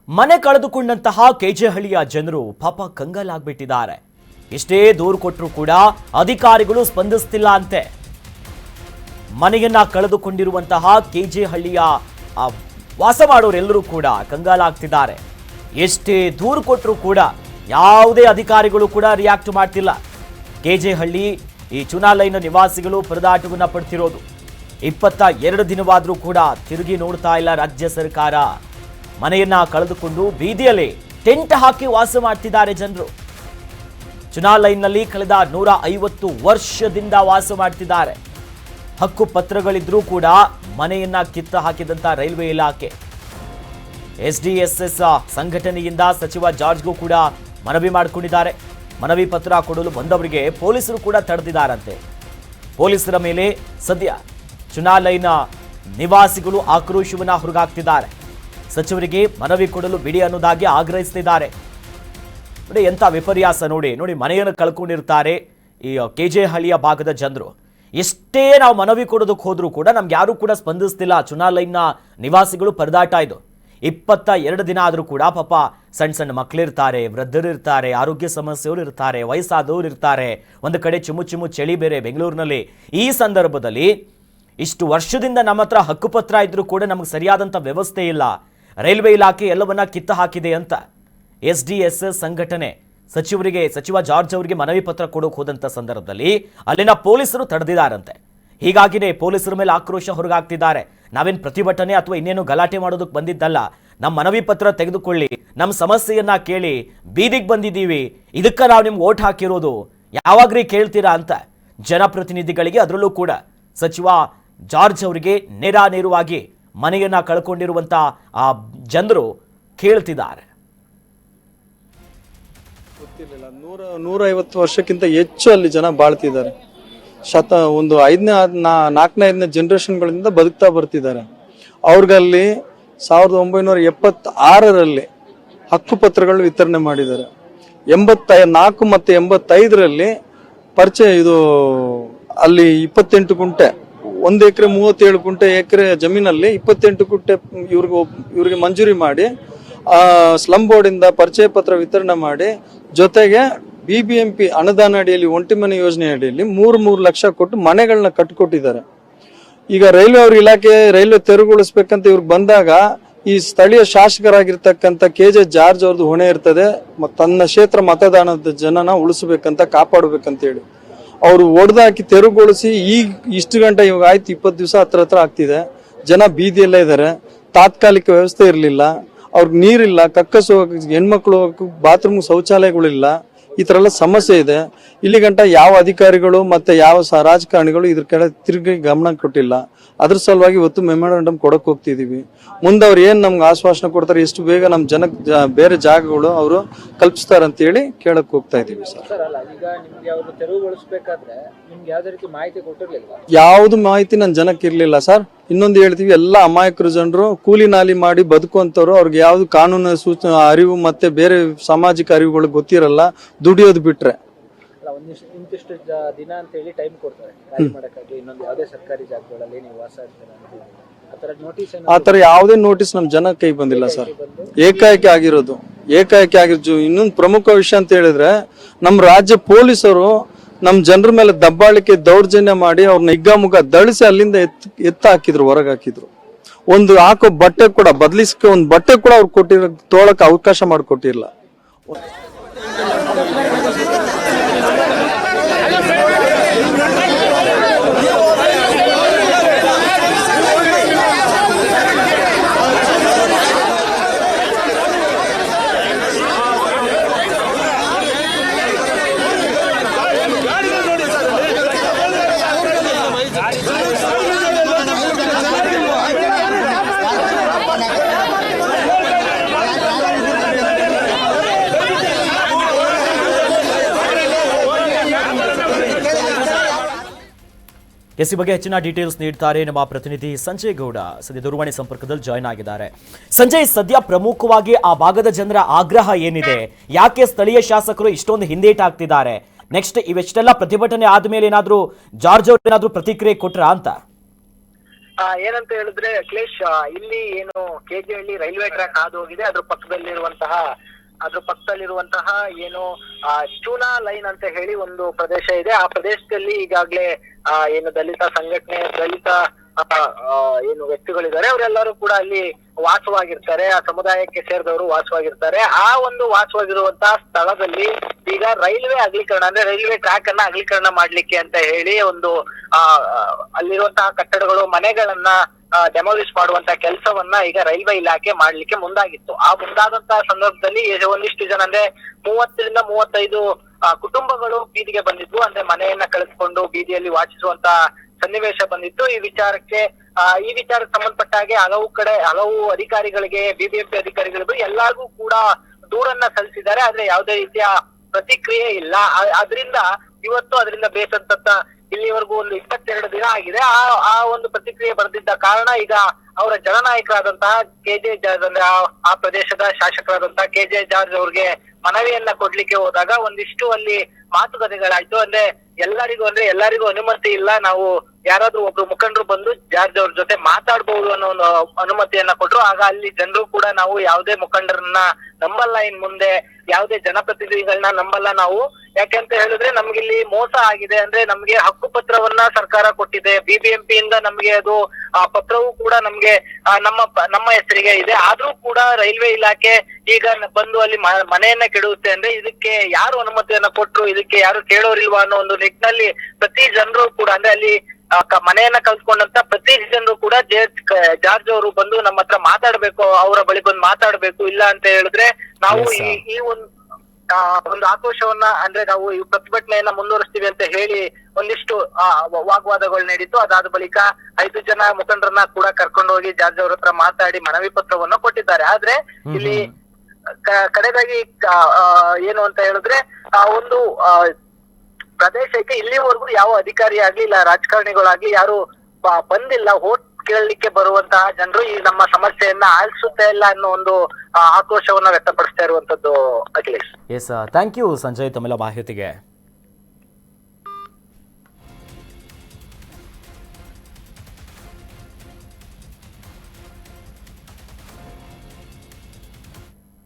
ಮನೆ ಕಳೆದುಕೊಂಡಂತಹ ಕೆಜೆಹಳ್ಳಿಯ ಜನರು ಪಾಪ ಕಂಗಾಲಾಗ್ಬಿಟ್ಟಿದ್ದಾರೆ. ಎಷ್ಟೇ ದೂರು ಕೊಟ್ಟರೂ ಕೂಡ ಅಧಿಕಾರಿಗಳು ಸ್ಪಂದಿಸ್ತಿಲ್ಲ ಅಂತೆ. ಮನೆಯನ್ನ ಕಳೆದುಕೊಂಡಿರುವಂತಹ ಕೆಜೆಹಳ್ಳಿಯ ವಾಸ ಮಾಡೋರೆಲ್ಲರೂ ಕೂಡ ಕಂಗಾಲಾಗ್ತಿದ್ದಾರೆ. ಎಷ್ಟೇ ದೂರು ಕೊಟ್ಟರೂ ಕೂಡ ಯಾವುದೇ ಅಧಿಕಾರಿಗಳು ಕೂಡ ರಿಯಾಕ್ಟ್ ಮಾಡ್ತಿಲ್ಲ. ಕೆಜೆಹಳ್ಳಿ ಈ ಚುನಾಲೈನ ನಿವಾಸಿಗಳು ಪರದಾಟವನ್ನ ಪಡ್ತಿರೋದು 22 ದಿನವಾದರೂ ಕೂಡ ತಿರುಗಿ ನೋಡ್ತಾ ಇಲ್ಲ ರಾಜ್ಯ ಸರ್ಕಾರ. ಮನೆಯನ್ನ ಕಳೆದುಕೊಂಡು ಬೀದಿಯಲ್ಲಿ ಟೆಂಟ್ ಹಾಕಿ ವಾಸ ಮಾಡ್ತಿದ್ದಾರೆ ಜನರು. ಚುನಾಲೈನ್ನಲ್ಲಿ ಕಳೆದ 150 ವರ್ಷದಿಂದ ವಾಸ ಮಾಡ್ತಿದ್ದಾರೆ. ಹಕ್ಕು ಪತ್ರಗಳಿದ್ರೂ ಕೂಡ ಮನೆಯನ್ನ ಕಿತ್ತು ಹಾಕಿದಂತ ರೈಲ್ವೆ ಇಲಾಖೆ. ಎಸ್ಡಿಎಸ್ಎಸ್ ಸಂಘಟನೆಯಿಂದ ಸಚಿವ ಜಾರ್ಜ್ಗೂ ಕೂಡ ಮನವಿ ಮಾಡಿಕೊಂಡಿದ್ದಾರೆ. ಮನವಿ ಪತ್ರ ಕೊಡಲು ಬಂದವರಿಗೆ ಪೊಲೀಸರು ಕೂಡ ತಡೆದಿದ್ದಾರಂತೆ. ಪೊಲೀಸರ ಮೇಲೆ ಸದ್ಯ ಚುನಾಲೈನ ನಿವಾಸಿಗಳು ಆಕ್ರೋಶವನ್ನ ಹೊರಗಾಕ್ತಿದ್ದಾರೆ. ಸಚಿವರಿಗೆ ಮನವಿ ಕೊಡಲು ಬಿಡಿ ಅನ್ನೋದಾಗಿ ಆಗ್ರಹಿಸ್ತಿದ್ದಾರೆ. ನೋಡಿ ಎಂಥ ವಿಪರ್ಯಾಸ ನೋಡಿ. ಮನೆಯನ್ನು ಕಳ್ಕೊಂಡಿರ್ತಾರೆ ಈ ಕೆಜೆಹಳ್ಳಿಯ ಭಾಗದ ಜನರು. ಎಷ್ಟೇ ನಾವು ಮನವಿ ಕೊಡೋದಕ್ಕೆ ಹೋದ್ರೂ ಕೂಡ ನಮ್ಗೆ ಯಾರು ಕೂಡ ಸ್ಪಂದಿಸ್ತಿಲ್ಲ. ಚುನಾಲೈನ ನಿವಾಸಿಗಳು ಪರದಾಟ ಇದು. 22 ದಿನ ಆದರೂ ಕೂಡ ಪಾಪ ಸಣ್ಣ ಮಕ್ಕಳಿರ್ತಾರೆ, ವೃದ್ಧರಿರ್ತಾರೆ, ಆರೋಗ್ಯ ಸಮಸ್ಯೆಯವರು ಇರ್ತಾರೆ, ವಯಸ್ಸಾದವರು ಇರ್ತಾರೆ. ಒಂದು ಕಡೆ ಚಿಮ್ಮು ಚಳಿ ಬೇರೆ ಬೆಂಗಳೂರಿನಲ್ಲಿ. ಈ ಸಂದರ್ಭದಲ್ಲಿ ಇಷ್ಟು ವರ್ಷದಿಂದ ನಮ್ಮ ಹತ್ರ ಹಕ್ಕುಪತ್ರ ಇದ್ರೂ ಕೂಡ ನಮಗೆ ಸರಿಯಾದಂಥ ವ್ಯವಸ್ಥೆ ಇಲ್ಲ. ರೈಲ್ವೆ ಇಲಾಖೆ ಎಲ್ಲವನ್ನ ಕಿತ್ತು ಹಾಕಿದೆ ಅಂತ ಎಸ್ಡಿಎಸ್ಎಸ್ ಸಂಘಟನೆ ಸಚಿವ ಜಾರ್ಜ್ ಅವರಿಗೆ ಮನವಿ ಪತ್ರ ಕೊಡೋಕೆ ಹೋದಂಥ ಸಂದರ್ಭದಲ್ಲಿ ಅಲ್ಲಿನ ಪೊಲೀಸರು ತಡೆದಿದ್ದಾರಂತೆ. ಹೀಗಾಗಿನೇ ಪೊಲೀಸರ ಮೇಲೆ ಆಕ್ರೋಶ ಹೊರಗಾಗ್ತಿದ್ದಾರೆ. ನಾವೇನು ಪ್ರತಿಭಟನೆ ಅಥವಾ ಇನ್ನೇನು ಗಲಾಟೆ ಮಾಡೋದಕ್ಕೆ ಬಂದಿದ್ದಲ್ಲ. ನಮ್ಮ ಮನವಿ ಪತ್ರ ತೆಗೆದುಕೊಳ್ಳಿ, ನಮ್ಮ ಸಮಸ್ಯೆಯನ್ನ ಕೇಳಿ ಬೀದಿಗೆ ಬಂದಿದ್ದೀವಿ. ಇದಕ್ಕೆ ನಾವು ನಿಮ್ಗೆ ಓಟ್ ಹಾಕಿರೋದು, ಯಾವಾಗ್ರಿ ಕೇಳ್ತೀರಾ ಅಂತ ಜನಪ್ರತಿನಿಧಿಗಳಿಗೆ, ಅದರಲ್ಲೂ ಕೂಡ ಸಚಿವ ಜಾರ್ಜ್ ಅವರಿಗೆ ನೇರವಾಗಿ ಮನೆಯನ್ನ ಕಳ್ಕೊಂಡಿರುವಂತ ಆ ಜನರು ಕೇಳ್ತಿದ್ದಾರೆ. ಗೊತ್ತಿರಲಿಲ್ಲ, 150 ವರ್ಷಕ್ಕಿಂತ ಹೆಚ್ಚು ಅಲ್ಲಿ ಜನ ಬಾಳ್ತಿದ್ದಾರೆ. ಒಂದು 4ನೇ ಜನರೇಷನ್ಗಳಿಂದ ಬದುಕ್ತಾ ಬರ್ತಿದ್ದಾರೆ. ಅವ್ರಿಗಲ್ಲಿ 1976ರಲ್ಲಿ ಹಕ್ಕುಪತ್ರಗಳು ವಿತರಣೆ ಮಾಡಿದ್ದಾರೆ. 84 ಮತ್ತು 85ರಲ್ಲಿ ಪರಿಚಯ ಇದು ಅಲ್ಲಿ 28 ಗುಂಟೆ, 1 ಎಕರೆ 37 ಎಕರೆ ಜಮೀನಲ್ಲಿ 28 ಗುಂಟೆ ಇವ್ರಿಗೆ ಮಂಜೂರಿ ಮಾಡಿ ಸ್ಲಂ ಬೋರ್ಡ್ ಇಂದ ಪರಿಚಯ ಪತ್ರ ವಿತರಣೆ ಮಾಡಿ, ಜೊತೆಗೆ BBMP ಅನುದಾನ ಅಡಿಯಲ್ಲಿ ಒಂಟಿ ಮನೆ ಯೋಜನೆ ಅಡಿಯಲ್ಲಿ 3 ಲಕ್ಷ ಕೊಟ್ಟು ಮನೆಗಳನ್ನ ಕಟ್ಟಿಕೊಟ್ಟಿದ್ದಾರೆ. ಈಗ ರೈಲ್ವೆ ಅವ್ರ ಇಲಾಖೆ ರೈಲ್ವೆ ತೆರವುಗೊಳಿಸ್ಬೇಕಂತ ಇವ್ರಿಗೆ ಬಂದಾಗ ಈ ಸ್ಥಳೀಯ ಶಾಸಕರಾಗಿರ್ತಕ್ಕಂಥ KJ ಜಾರ್ಜ್ ಅವ್ರದ್ದು ಹೊಣೆ ಇರ್ತದೆ. ತನ್ನ ಕ್ಷೇತ್ರ ಮತದಾನದ ಜನನ ಉಳಿಸ್ಬೇಕಂತ, ಕಾಪಾಡ್ಬೇಕಂತ ಹೇಳಿ ಅವ್ರು ಒಡೆದಾಕಿ ತೆರವುಗೊಳಿಸಿ ಈಗ ಇಷ್ಟು ಗಂಟೆ ಇವಾಗ ಆಯ್ತು, 20 ದಿವಸ ಹತ್ರ ಆಗ್ತಿದೆ. ಜನ ಬೀದಿಯಲ್ಲೇ ಇದ್ದಾರೆ. ತಾತ್ಕಾಲಿಕ ವ್ಯವಸ್ಥೆ ಇರಲಿಲ್ಲ, ಅವ್ರಿಗೆ ನೀರಿಲ್ಲ, ಕಕ್ಕಸು ಹೆಣ್ಮಕ್ಳು ಬಾತ್ರೂಮ್ ಶೌಚಾಲಯಗಳಿಲ್ಲ. ಈ ತರ ಎಲ್ಲ ಸಮಸ್ಯೆ ಇದೆ. ಇಲ್ಲಿ ಗಂಟ ಯಾವ ಅಧಿಕಾರಿಗಳು ಮತ್ತೆ ಯಾವ ರಾಜಕಾರಣಿಗಳು ಇದ್ರ ಕಡೆ ತಿರುಗಿ ಗಮನ ಕೊಟ್ಟಿಲ್ಲ. ಅದ್ರ ಸಲುವಾಗಿ ಇವತ್ತು ಮೆಮೊರಾಂಡಮ್ ಕೊಡಕ್ ಹೋಗ್ತಿದೀವಿ. ಮುಂದೆ ಅವ್ರು ಏನ್ ನಮ್ಗೆ ಆಶ್ವಾಸನೆ ಕೊಡ್ತಾರೆ, ಎಷ್ಟು ಬೇಗ ನಮ್ ಜನಕ್ಕೆ ಬೇರೆ ಜಾಗಗಳು ಅವರು ಕಲ್ಪಿಸ್ತಾರ ಅಂತ ಹೇಳಿ ಕೇಳಕ್ ಹೋಗ್ತಾ ಇದೀವಿ ಸರ್. ಯಾವ್ದು ಮಾಹಿತಿ ನನ್ ಜನಕ್ಕೆ ಇರ್ಲಿಲ್ಲ ಸರ್. ಇನ್ನೊಂದು ಹೇಳ್ತೀವಿ, ಎಲ್ಲ ಅಮಾಯಕರು ಜನರು ಕೂಲಿ ನಾಲಿ ಮಾಡಿ ಬದುಕುವಂತವ್ರು. ಅವ್ರಿಗೆ ಯಾವ್ದು ಕಾನೂನು ಸೂಚನೆ ಅರಿವು ಮತ್ತೆ ಬೇರೆ ಸಾಮಾಜಿಕ ಅರಿವುಗಳು ಗೊತ್ತಿರಲ್ಲ. ದುಡಿಯೋದು ಬಿಟ್ರೆ ಇಂತಿಷ್ಟು ದಿನ ಅಂತ ಹೇಳಿ ಟೈಮ್ ಕೊಡ್ತಾರೆ ಇನ್ನೊಂದು ಯಾವುದೇ ಸರ್ಕಾರಿ ಜಾಗಗಳಲ್ಲಿ ನೀವು ವಾಸ ಆತರ ಯಾವುದೇ ನೋಟಿಸ್ ನಮ್ ಜನ ಕೈ ಬಂದಿಲ್ಲ ಸರ್. ಏಕಾಏಕಿ ಆಗಿರೋದು. ಇನ್ನೊಂದು ಪ್ರಮುಖ ವಿಷಯ ಅಂತ ಹೇಳಿದ್ರೆ, ನಮ್ ರಾಜ್ಯ ಪೊಲೀಸರು ನಮ್ ಜನರ ಮೇಲೆ ದಬ್ಬಾಳಿಕೆ ದೌರ್ಜನ್ಯ ಮಾಡಿ ಅವ್ರನ್ನ ಹಿಗ್ಗಾಮುಗ್ಗ ದಳಿಸಿ ಅಲ್ಲಿಂದ ಎತ್ತ ಹಾಕಿದ್ರು, ಹೊರಗೆ ಹಾಕಿದ್ರು. ಒಂದು ಹಾಕೋ ಬಟ್ಟೆ ಕೂಡ ಬದಲಿಸ್ಕೊ ಒಂದು ಬಟ್ಟೆ ಕೂಡ ಅವ್ರು ಕೊಟ್ಟಿರೋ ತೋಳಕ್ಕೆ ಅವಕಾಶ ಮಾಡಿಕೊಟ್ಟಿಲ್ಲ. ಈ ಬಗ್ಗೆ ಹೆಚ್ಚಿನ ಡೀಟೇಲ್ಸ್ ನೀಡ್ತಾರೆ ನಮ್ಮ ಪ್ರತಿನಿಧಿ ಸಂಜಯ್ ಗೌಡ. ಸದ್ಯ ದೂರವಾಣಿ ಸಂಪರ್ಕದಲ್ಲಿ ಜಾಯ್ನ್ ಆಗಿದ್ದಾರೆ. ಸಂಜಯ್, ಸದ್ಯ ಪ್ರಮುಖವಾಗಿ ಆ ಭಾಗದ ಜನರ ಆಗ್ರಹ ಏನಿದೆ? ಯಾಕೆ ಸ್ಥಳೀಯ ಶಾಸಕರು ಇಷ್ಟೊಂದು ಹಿಂದೇಟಾಗ್ತಿದ್ದಾರೆ? ನೆಕ್ಸ್ಟ್ ಇವೆಷ್ಟೆಲ್ಲ ಪ್ರತಿಭಟನೆ ಆದ್ಮೇಲೆ ಏನಾದ್ರೂ ಜಾರ್ಜ್ ಅವರು ಏನಾದ್ರೂ ಪ್ರತಿಕ್ರಿಯೆ ಕೊಟ್ರಾ ಅಂತ? ಏನಂತ ಹೇಳಿದ್ರೆ ಅಖಿಲೇಶ್, ಇಲ್ಲಿ ಏನು ಕೆಜೆಹಳ್ಳಿ ರೈಲ್ವೆ ಟ್ರ್ಯಾಕ್ ಹಾದು ಹೋಗಿದೆ, ಅದ್ರ ಪಕ್ಕದಲ್ಲಿರುವಂತಹ ಏನು ಚೂನಾ ಲೈನ್ ಅಂತ ಹೇಳಿ ಒಂದು ಪ್ರದೇಶ ಇದೆ. ಆ ಪ್ರದೇಶದಲ್ಲಿ ಈಗಾಗ್ಲೇ ಏನು ದಲಿತ ಸಂಘಟನೆ, ದಲಿತ ಏನು ವ್ಯಕ್ತಿಗಳಿದ್ದಾರೆ, ಅವರೆಲ್ಲರೂ ಕೂಡ ಅಲ್ಲಿ ವಾಸವಾಗಿರ್ತಾರೆ. ಆ ಸಮುದಾಯಕ್ಕೆ ಸೇರಿದವರು ವಾಸವಾಗಿರ್ತಾರೆ. ಆ ಒಂದು ವಾಸವಾಗಿರುವಂತಹ ಸ್ಥಳದಲ್ಲಿ ಈಗ ರೈಲ್ವೆ ಅಗಲೀಕರಣ, ಅಂದ್ರೆ ರೈಲ್ವೆ ಟ್ರ್ಯಾಕ್ ಅನ್ನ ಅಗಲೀಕರಣ ಮಾಡ್ಲಿಕ್ಕೆ ಅಂತ ಹೇಳಿ ಒಂದು ಅಲ್ಲಿರುವಂತಹ ಕಟ್ಟಡಗಳು, ಮನೆಗಳನ್ನ ಡೆಮಾಲಿಷ್ ಮಾಡುವಂತ ಕೆಲಸವನ್ನ ಈಗ ರೈಲ್ವೆ ಇಲಾಖೆ ಮಾಡ್ಲಿಕ್ಕೆ ಮುಂದಾಗಿತ್ತು. ಆ ಮುಂದಾದಂತಹ ಸಂದರ್ಭದಲ್ಲಿ ಒಂದಿಷ್ಟು ಜನ, ಅಂದ್ರೆ 30ರಿಂದ 35 ಕುಟುಂಬಗಳು ಬೀದಿಗೆ ಬಂದಿದ್ವು. ಅಂದ್ರೆ ಮನೆಯನ್ನ ಕಳೆದುಕೊಂಡು ಬೀದಿಯಲ್ಲಿ ವಾಸಿಸುವಂತ ಸನ್ನಿವೇಶ ಬಂದಿತ್ತು. ಈ ವಿಚಾರಕ್ಕೆ ಸಂಬಂಧಪಟ್ಟ ಹಾಗೆ ಹಲವು ಅಧಿಕಾರಿಗಳಿಗೆ, ಬಿಬಿಎಂಪಿ ಅಧಿಕಾರಿಗಳಿಗೂ ಎಲ್ಲರಿಗೂ ಕೂಡ ದೂರನ್ನ ಸಲ್ಲಿಸಿದ್ದಾರೆ. ಆದ್ರೆ ಯಾವುದೇ ರೀತಿಯ ಪ್ರತಿಕ್ರಿಯೆ ಇಲ್ಲ. ಅದರಿಂದ ಇವತ್ತು ಅದರಿಂದ ಬೇಸತ್ತ ಇಲ್ಲಿವರೆಗೂ ಒಂದು 22 ದಿನ ಆಗಿದೆ. ಆ ಒಂದು ಪ್ರತಿಕ್ರಿಯೆ ಬರೆದಿದ್ದ ಕಾರಣ ಈಗ ಅವರ ಜನನಾಯಕರಾದಂತಹ ಕೆಜೆ ಜಾರ್ಜ್, ಅಂದ್ರೆ ಆ ಪ್ರದೇಶದ ಶಾಸಕರಾದಂತಹ ಕೆಜೆ ಜಾರ್ಜ್ ಅವ್ರಿಗೆ ಮನವಿಯನ್ನ ಕೊಡ್ಲಿಕ್ಕೆ ಹೋದಾಗ ಒಂದಿಷ್ಟು ಅಲ್ಲಿ ಮಾತುಕತೆಗಳಾಯ್ತು. ಅಂದ್ರೆ ಎಲ್ಲರಿಗೂ ಅನುಮತಿ ಇಲ್ಲ, ನಾವು ಯಾರಾದ್ರೂ ಒಬ್ರು ಮುಖಂಡರು ಬಂದು ಜಾರ್ಜ್ ಅವ್ರ ಜೊತೆ ಮಾತಾಡ್ಬಹುದು ಅನ್ನೋ ಒಂದು ಅನುಮತಿಯನ್ನ ಕೊಟ್ರು. ಆಗ ಅಲ್ಲಿ ಜನರು ಕೂಡ ನಾವು ಯಾವುದೇ ಮುಖಂಡರನ್ನ ನಂಬಲ್ಲ, ಇನ್ ಮುಂದೆ ಯಾವುದೇ ಜನಪ್ರತಿನಿಧಿಗಳನ್ನ ನಂಬಲ್ಲ ನಾವು, ಯಾಕೆಂತ ಹೇಳಿದ್ರೆ ನಮ್ಗಿಲ್ಲಿ ಮೋಸ ಆಗಿದೆ. ಅಂದ್ರೆ ನಮ್ಗೆ ಹಕ್ಕು ಪತ್ರವನ್ನ ಸರ್ಕಾರ ಕೊಟ್ಟಿದೆ, ಬಿಬಿಎಂಪಿಯಿಂದ ನಮ್ಗೆ ಅದು ಪತ್ರವೂ ಕೂಡ ನಮ್ಗೆ ನಮ್ಮ ಹೆಸರಿಗೆ ಇದೆ. ಆದ್ರೂ ಕೂಡ ರೈಲ್ವೆ ಇಲಾಖೆ ಈಗ ಬಂದು ಅಲ್ಲಿ ಮನೆಯನ್ನ ಕೆಡುತ್ತೆ. ಅಂದ್ರೆ ಇದಕ್ಕೆ ಯಾರು ಅನುಮತಿಯನ್ನ ಕೊಟ್ರು, ಇದಕ್ಕೆ ಯಾರು ಕೇಳೋರಿಲ್ವಾ ಅನ್ನೋ ಒಂದು ನಿಟ್ಟಿನಲ್ಲಿ ಪ್ರತಿ ಜನರು ಕೂಡ, ಅಂದ್ರೆ ಅಲ್ಲಿ ಮನೆಯನ್ನ ಕಲ್ತ್ಕೊಂಡಂತ ಪ್ರತಿ ಜನರು ಕೂಡ ಜಾರ್ಜ್ ಅವರು ಬಂದು ನಮ್ಮ ಹತ್ರ ಮಾತಾಡ್ಬೇಕು, ಅವರ ಬಳಿ ಬಂದು ಮಾತಾಡ್ಬೇಕು. ಇಲ್ಲ ಅಂತ ಹೇಳಿದ್ರೆ ನಾವು ಈ ಒಂದು ಆಕ್ರೋಶವನ್ನ, ಅಂದ್ರೆ ನಾವು ಈ ಪ್ರತಿಭಟನೆಯನ್ನ ಮುಂದುವರಿಸ್ತೀವಿ ಅಂತ ಹೇಳಿ ಒಂದಿಷ್ಟು ವಾಗ್ವಾದಗಳು ನಡೀತು. ಅದಾದ ಬಳಿಕ 5 ಜನ ಮುಖಂಡರನ್ನ ಕೂಡ ಕರ್ಕೊಂಡು ಹೋಗಿ ಜಾರ್ಜ್ ಅವ್ರ ಹತ್ರ ಮಾತಾಡಿ ಮನವಿ ಪತ್ರವನ್ನ ಕೊಟ್ಟಿದ್ದಾರೆ. ಆದ್ರೆ ಇಲ್ಲಿ ಕಡೆದಾಗಿ ಏನು ಅಂತ ಹೇಳಿದ್ರೆ ಒಂದು ಪ್ರದೇಶಕ್ಕೆ ಇಲ್ಲಿವರೆಗೂ ಯಾವ ಅಧಿಕಾರಿ ಆಗ್ಲಿ ಇಲ್ಲ ರಾಜಕಾರಣಿಗಳಾಗ್ಲಿ ಯಾರು ಬಂದಿಲ್ಲ. ವೋಟ್ ಕೇಳಲಿಕ್ಕೆ ಬರುವಂತಹ ಜನರು ಈ ನಮ್ಮ ಸಮಸ್ಯೆಯನ್ನ ಆಲಿಸುತ್ತಾ ಇಲ್ಲ ಅನ್ನೋ ಒಂದು ಆಕ್ರೋಶವನ್ನ ವ್ಯಕ್ತಪಡಿಸ್ತಾ ಇರುವಂತದ್ದು Akhilesh. Yes, thank you Sanjay ತಮ್ಮೆಲ್ಲ ಮಾಹಿತಿಗೆ.